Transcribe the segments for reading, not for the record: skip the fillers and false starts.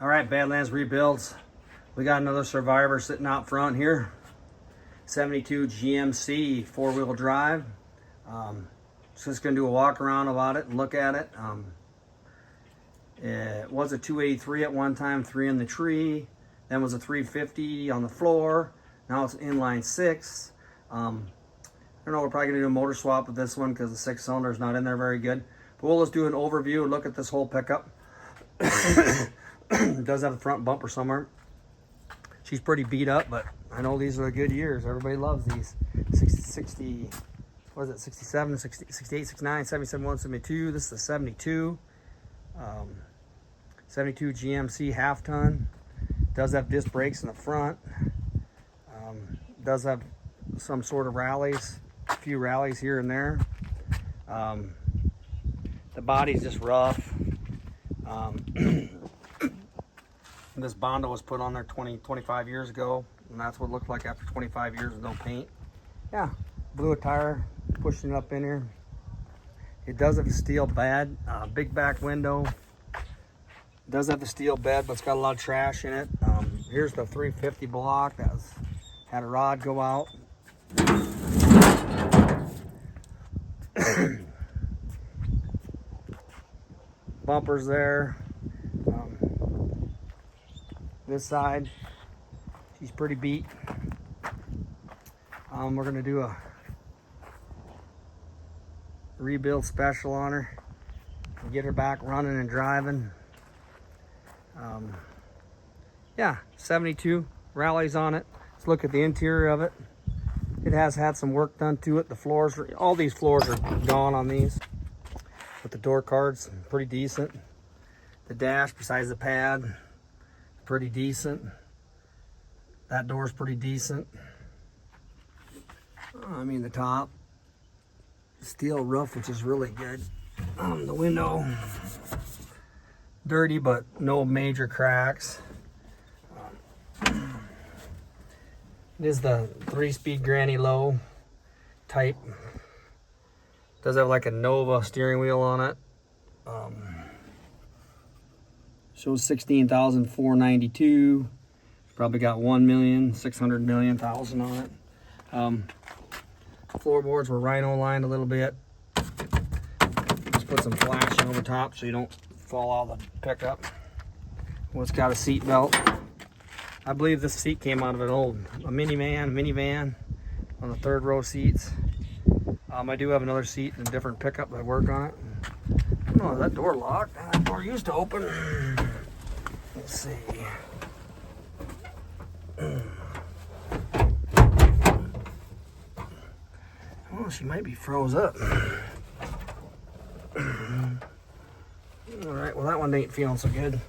All right, Badlands Rebuilds. We got another Survivor sitting out front here. 72 GMC four-wheel drive. Just gonna do a walk around about it and look at it. It was a 283 at one time, 3 in the tree. Then was a 350 on the floor. Now it's an inline 6. I don't know, we're probably gonna do a motor swap with this one because the 6-cylinder is not in there very good. But we'll just do an overview and look at this whole pickup. It does have a front bumper somewhere. She's pretty beat up, but I know these are the good years. Everybody loves these. 60, what is it, 67, 60, 68, 69, 77, 1, 72. This is the 72. 72 GMC half ton. Does have disc brakes in the front. Does have some sort of rallies, a few rallies here and there. The body's just rough. This Bondo was put on there 25 years ago, and that's what it looked like after 25 years with no paint. Yeah, blew a tire, pushing it up in here. It does have a steel bed, big back window. It does have the steel bed, but it's got a lot of trash in it. Here's the 350 block that had a rod go out. Bumpers there. This side, she's pretty beat. We're gonna do a rebuild special on her and get her back running and driving. Yeah, 72 rallies on it. Let's look at the interior of it. It has had some work done to it. The floors, all these floors are gone on these. But the door cards, pretty decent. The dash, besides the pad, pretty decent. That door's pretty decent. I mean, the top, steel roof, which is really good. The window, dirty, but no major cracks. It is the 3-speed granny low type. Does have like a Nova steering wheel on it. Shows 16,492. Probably got 1,600,000,000 on it. Floorboards were rhino lined a little bit. Just put some flashing over top so you don't fall out of the pickup. Well, it's got a seat belt. I believe this seat came out of a minivan on the 3rd row seats. I do have another seat in a different pickup that I work on it. Oh, that door locked. That door used to open. Let's see. Oh, she might be froze up. All right, well, that one ain't feeling so good.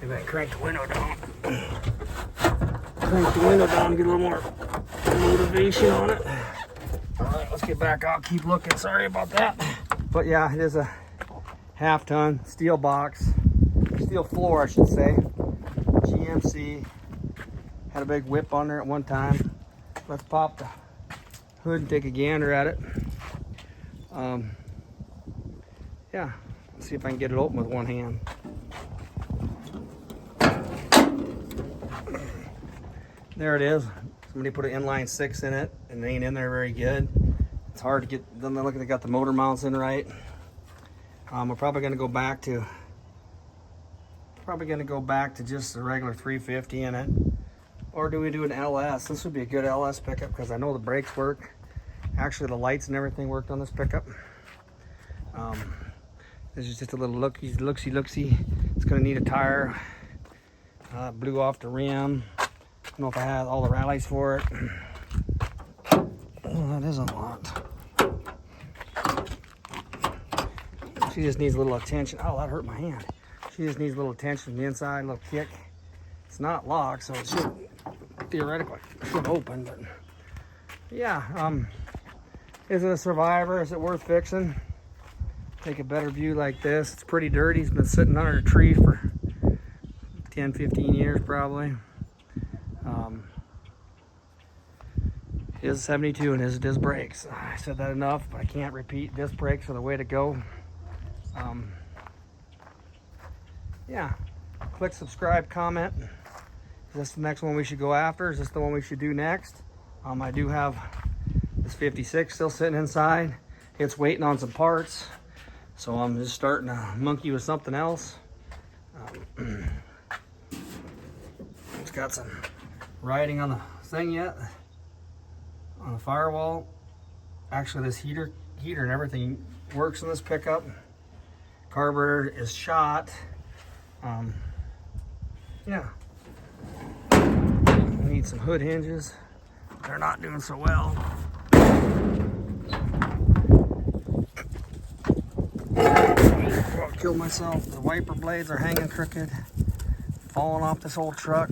Maybe I crank the window down. Crank the window down and get a little more motivation on it. All right, let's get back out. Keep looking. Sorry about that. But yeah, it is a half-ton steel box, steel floor, I should say. GMC. Had a big whip on there at one time. Let's pop the hood and take a gander at it. Yeah, let's see if I can get it open with one hand. There it is. Somebody put an inline 6 in it, and it ain't in there very good. It's hard to get. Then look, they got the motor mounts in right. We're probably going to go back to just a regular 350 in it, or do we do an LS? This would be a good LS pickup because I know the brakes work. Actually, the lights and everything worked on this pickup. This is just a little looksy. It's going to need a tire. Blew off the rim. I don't know if I had all the rallies for it. Oh, that is unlocked. She just needs a little attention. Oh, that hurt my hand. She just needs a little attention from the inside, a little kick. It's not locked, so it should theoretically open. But yeah, is it a Survivor? Is it worth fixing? Take a better view like this. It's pretty dirty. It's been sitting under a tree for 10, 15 years probably. It is 72 and his disc brakes. I said that enough, but I can't repeat. Disc brakes are the way to go. Yeah, click subscribe, comment. Is this the next one we should go after? Is this the one we should do next? I do have this 56 still sitting inside. It's waiting on some parts. So I'm just starting to monkey with something else. It's got some writing on the thing yet, on the firewall. Actually, this heater and everything works in this pickup. Carburetor is shot. Yeah. We need some hood hinges. They're not doing so well. I'll kill myself. The wiper blades are hanging crooked, falling off this old truck.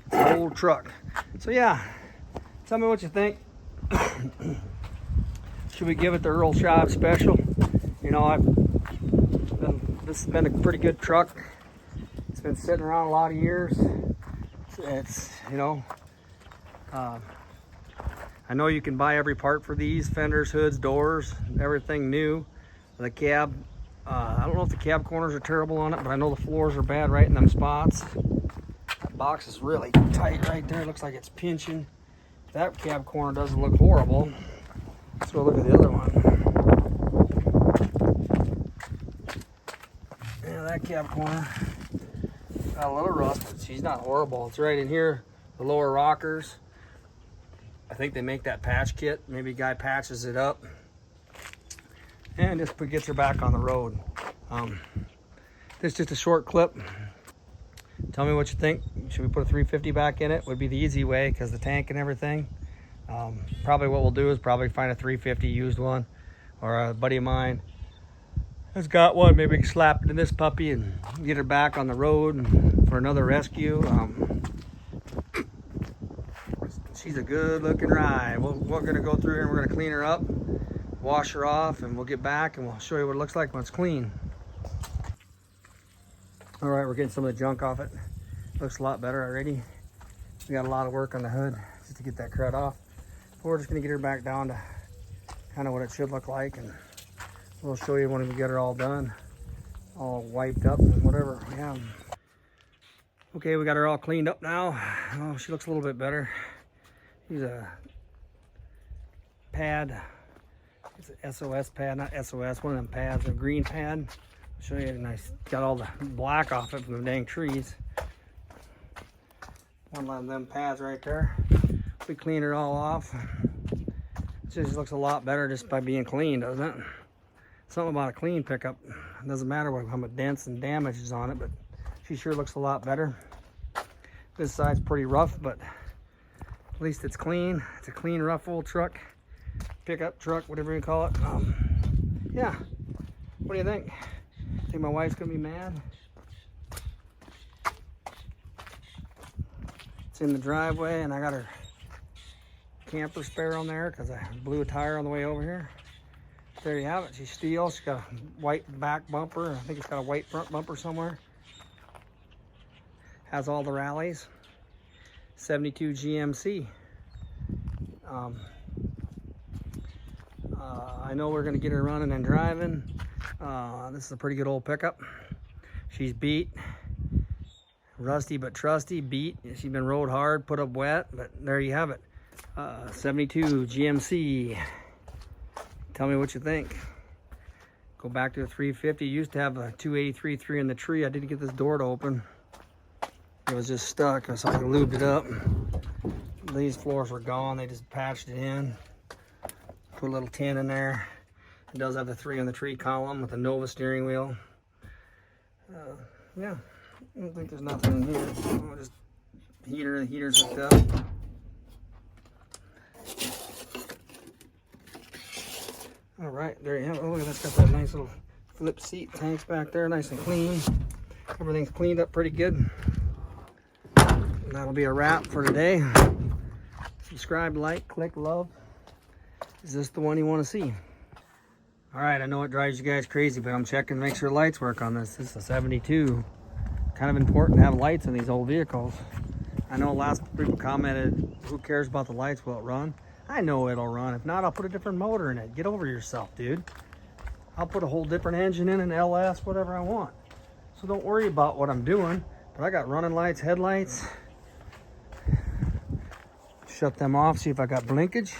It's an old truck. So yeah, tell me what you think. Should we give it the Earl Shop special? You know, this has been a pretty good truck. It's been sitting around a lot of years. It's you know, I know you can buy every part for these: fenders, hoods, doors, everything new. The cab, I don't know if the cab corners are terrible on it, but I know the floors are bad right in them spots. That box is really tight right there. It looks like it's pinching. That cab corner doesn't look horrible. Let's go look at the other one. Yeah, that cab corner got a little rust, but she's not horrible. It's right in here, the lower rockers. I think they make that patch kit. Maybe a guy patches it up and just gets her back on the road. This is just a short clip. Tell me what you think. Should we put a 350 back in it? Would be the easy way because the tank and everything. Probably what we'll do is probably find a 350 used one, or a buddy of mine has got one. Maybe we can slap it in this puppy and get her back on the road for another rescue. She's a good looking ride. We're gonna go through here and we're gonna clean her up, wash her off, and we'll get back and we'll show you what it looks like when it's clean. All right, we're getting some of the junk off it. Looks a lot better already. We got a lot of work on the hood just to get that crud off. But we're just gonna get her back down to kind of what it should look like, and we'll show you when we get her all done, all wiped up and whatever. Yeah. Okay, we got her all cleaned up now. Oh, she looks a little bit better. Use a pad. It's an SOS pad, not SOS, one of them pads, a green pad. I'll show you, nice. Got all the black off it from the dang trees. One of them pads right there. We clean it all off. It just looks a lot better just by being clean, doesn't it? Something about a clean pickup. It doesn't matter how much dents and damage is on it, but she sure looks a lot better. This side's pretty rough, but at least it's clean. It's a clean, rough old truck. Pickup truck, whatever you call it. Yeah. What do you think? Think my wife's gonna be mad? It's in the driveway, and I got her camper spare on there because I blew a tire on the way over here. There you have it. She's steel. She's got a white back bumper. I think it's got a white front bumper somewhere. Has all the rallies. 72 GMC. I know we're gonna get her running and driving. This is a pretty good old pickup. She's beat. Rusty but trusty, beat. She's been rode hard, put up wet, but there you have it. 72 GMC. Tell me what you think. Go back to a 350. Used to have a 283.3 in the tree. I didn't get this door to open. It was just stuck, so I lubed it up. These floors were gone. They just patched it in. Put a little tin in there. It does have the 3 on the tree column with a Nova steering wheel. Yeah, I don't think there's nothing in here. Oh, just the heater's hooked up. All right, there you have it. Oh, look at that's got that nice little flip seat. Tanks back there, nice and clean. Everything's cleaned up pretty good. And that'll be a wrap for today. Subscribe, like, click, love. Is this the one you want to see? All right, I know it drives you guys crazy, but I'm checking to make sure lights work on this. This is a 72. Kind of important to have lights in these old vehicles. I know last people commented, who cares about the lights? Will it run? I know it'll run. If not, I'll put a different motor in it. Get over yourself, dude. I'll put a whole different engine in, an LS, whatever I want. So don't worry about what I'm doing. But I got running lights, headlights. Shut them off, see if I got blinkage.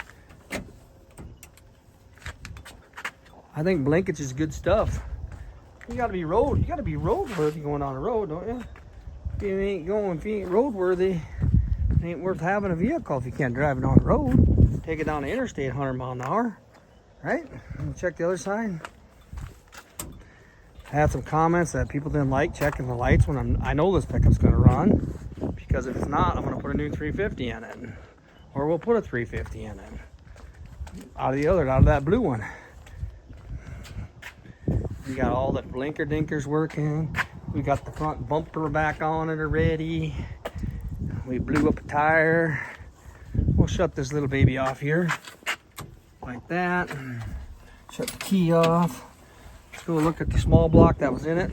I think blinkage is good stuff. You gotta be roadworthy going on the road, don't you? If you ain't roadworthy, it ain't worth having a vehicle if you can't drive it on the road. Take it down the interstate 100 miles an hour, right? And check the other side. I had some comments that people didn't like checking the lights when I know this pickup's gonna run, because if it's not, I'm gonna put a new 350 in it, or we'll put a 350 in it. Out of that blue one. We got all the blinker dinkers working. We got the front bumper back on it already. We blew up a tire. We'll shut this little baby off here, like that. Shut the key off. Let's go look at the small block that was in it.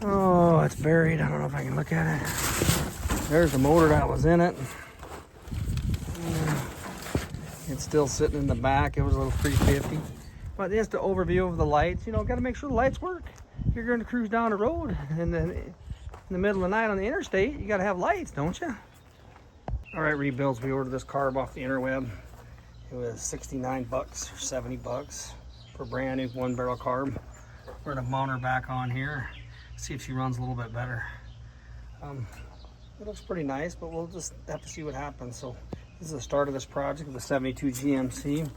Oh, it's buried. I don't know if I can look at it. There's the motor that was in it. It's still sitting in the back. It was a little 350. But just the overview of the lights. You know, got to make sure the lights work. If you're going to cruise down the road and then in the middle of the night on the interstate, you got to have lights, don't you? All right, rebuilds. We ordered this carb off the interweb. It was 69 bucks or 70 bucks for a brand new 1-barrel carb. We're going to mount her back on here. See if she runs a little bit better. It looks pretty nice, but we'll just have to see what happens. So this is the start of this project of the 72 GMC.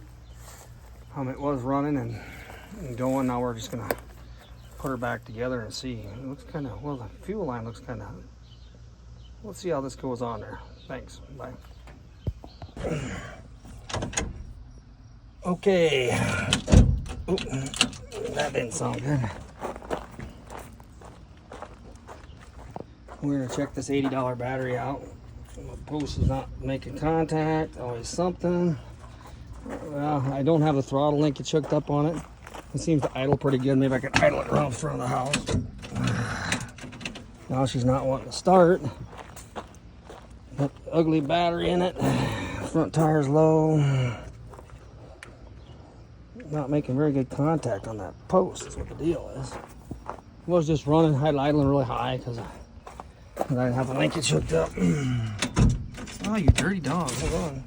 It was running and going. Now we're just gonna put her back together and see. It looks kind of, well, the fuel line looks kind of, let's see how this goes on there. Thanks, bye. Okay. Ooh, that didn't sound good. We're gonna check this $80 battery out. My post is not making contact, always something. Well, I don't have the throttle linkage hooked up on it. It seems to idle pretty good. Maybe I can idle it around the front of the house. Now she's not wanting to start. Got the ugly battery in it. Front tire's low. Not making very good contact on that post, is what the deal is. I was just running, idling really high because I didn't have the linkage hooked up. Oh, you dirty dog, hold on.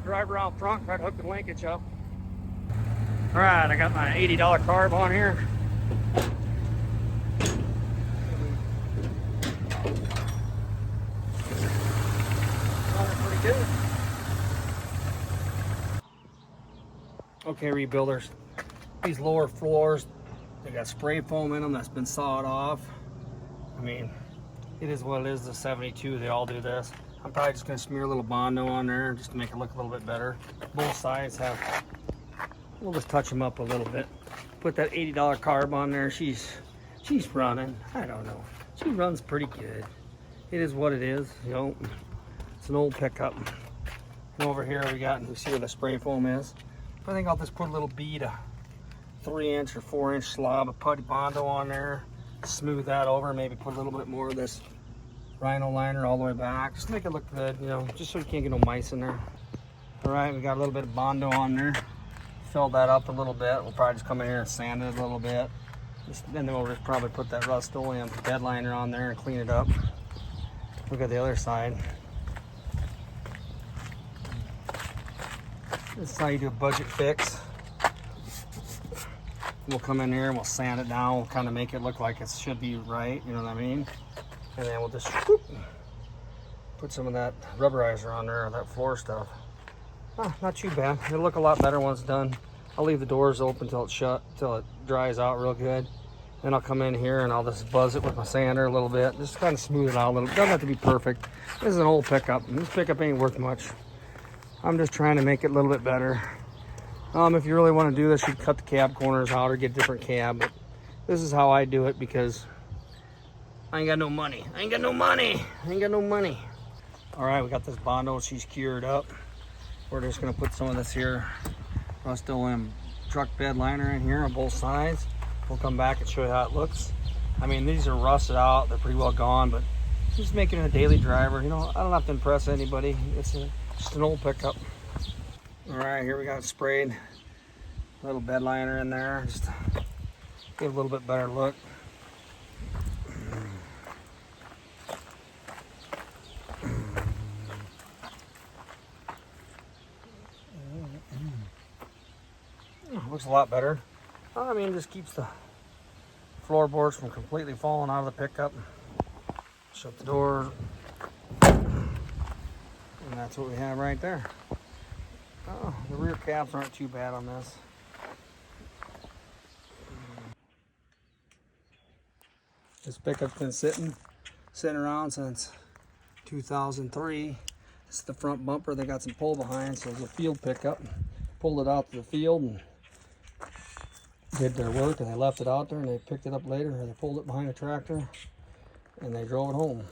Drive around front, try to hook the linkage up. All right, I got my $80 carb on here. Running pretty good. Okay, rebuilders. These lower floors, they got spray foam in them that's been sawed off. I mean, it is what it is, the 72, they all do this. I'm probably just going to smear a little Bondo on there just to make it look a little bit better. Both sides have, we'll just touch them up a little bit. Put that $80 carb on there. She's running. I don't know. She runs pretty good. It is what it is, you know. It's an old pickup. And over here we got, you see where the spray foam is. I think I'll just put a little bead, a 3-inch or 4-inch slob of putty Bondo on there. Smooth that over, maybe put a little bit more of this Rhino liner all the way back, just to make it look good, you know, just so you can't get no mice in there. All right, we got a little bit of Bondo on there. Fill that up a little bit. We'll probably just come in here and sand it a little bit. And then we'll just probably put that Rust-Oleum bed liner on there and clean it up. Look at the other side. This is how you do a budget fix. We'll come in here and we'll sand it down. We'll kind of make it look like it should be right, you know what I mean? And then we'll just whoop, put some of that rubberizer on there, or that floor stuff. Not too bad. It'll look a lot better once it's done. I'll leave the doors open till it's shut, till it dries out real good. Then I'll come in here and I'll just buzz it with my sander a little bit. Just kind of smooth it out a little. Doesn't have to be perfect. This is an old pickup. This pickup ain't worth much. I'm just trying to make it a little bit better. If you really want to do this, you cut the cab corners out or get a different cab. But this is how I do it because I ain't got no money. I ain't got no money. I ain't got no money. All right, we got this Bondo. She's cured up. We're just gonna put some of this here Rust-Oleum truck bed liner in here on both sides. We'll come back and show you how it looks. I mean, these are rusted out. They're pretty well gone, but just making it a daily driver. You know, I don't have to impress anybody. It's just an old pickup. All right, here we got it sprayed. A little bed liner in there, just to get a little bit better look. Looks a lot better. I mean, just keeps the floorboards from completely falling out of the pickup. Shut the door. And that's what we have right there. Oh, the rear cabs aren't too bad on this. This pickup's been sitting around since 2003. This is the front bumper. They got some pull behind, so it's a field pickup. Pulled it out to the field and did their work, and they left it out there, and they picked it up later, and they pulled it behind a tractor and they drove it home.